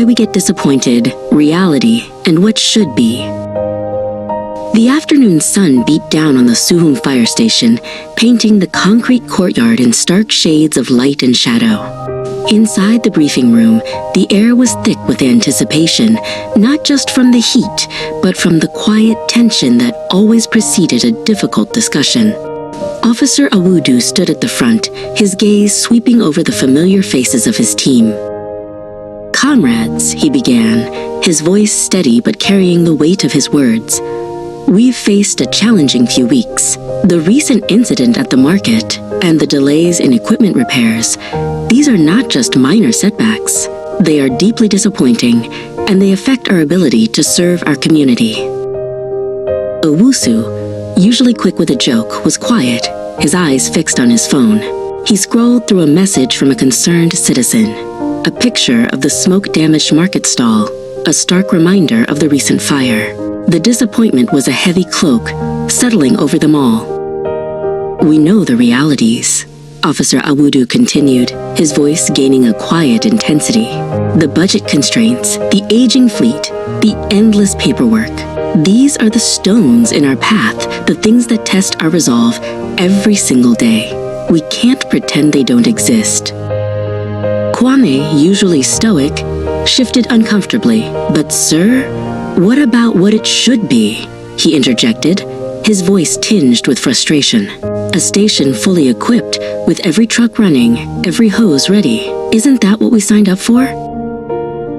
We Get Disappointed, Reality, and What Should Be. The afternoon sun beat down on the Suhum fire station, painting the concrete courtyard in stark shades of light and shadow. Inside the briefing room, the air was thick with anticipation, not just from the heat, but from the quiet tension that always preceded a difficult discussion. Officer Awudu stood at the front, his gaze sweeping over the familiar faces of his team. "Comrades," he began, his voice steady but carrying the weight of his words. "We've faced a challenging few weeks. The recent incident at the market and the delays in equipment repairs, these are not just minor setbacks. They are deeply disappointing, and they affect our ability to serve our community." Owusu, usually quick with a joke, was quiet, his eyes fixed on his phone. He scrolled through a message from a concerned citizen, a picture of the smoke-damaged market stall, a stark reminder of the recent fire. The disappointment was a heavy cloak, settling over them all. "We know the realities," Officer Awudu continued, his voice gaining a quiet intensity. "The budget constraints, the aging fleet, the endless paperwork. These are the stones in our path, the things that test our resolve every single day. We can't pretend they don't exist." Kwame, usually stoic, shifted uncomfortably. "But sir, what about what it should be?" he interjected, his voice tinged with frustration. "A station fully equipped, with every truck running, every hose ready. Isn't that what we signed up for?"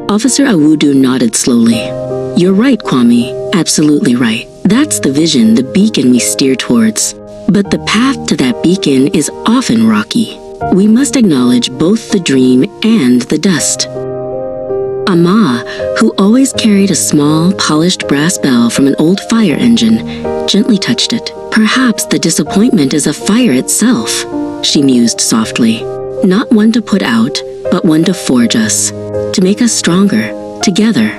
Officer Awudu nodded slowly. "You're right, Kwame. Absolutely right. That's the vision, the beacon we steer towards. But the path to that beacon is often rocky. We must acknowledge both the dream and the dust." Amma, who always carried a small, polished brass bell from an old fire engine, gently touched it. "Perhaps the disappointment is a fire itself," she mused softly. "Not one to put out, but one to forge us, to make us stronger, together."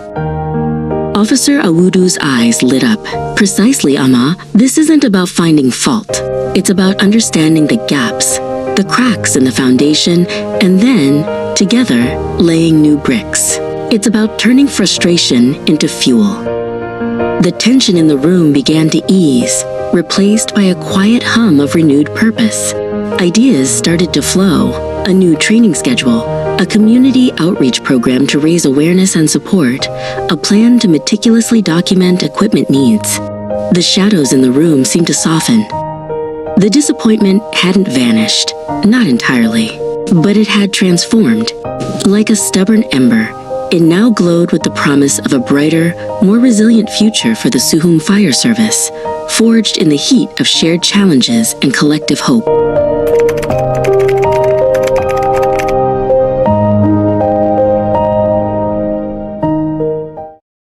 Officer Awudu's eyes lit up. "Precisely, Amma. This isn't about finding fault. It's about understanding the gaps, the cracks in the foundation, and then, together, laying new bricks. It's about turning frustration into fuel." The tension in the room began to ease, replaced by a quiet hum of renewed purpose. Ideas started to flow, a new training schedule, a community outreach program to raise awareness and support, a plan to meticulously document equipment needs. The shadows in the room seemed to soften. The disappointment hadn't vanished, not entirely, but it had transformed. Like a stubborn ember, it now glowed with the promise of a brighter, more resilient future for the Suhum Fire Service, forged in the heat of shared challenges and collective hope.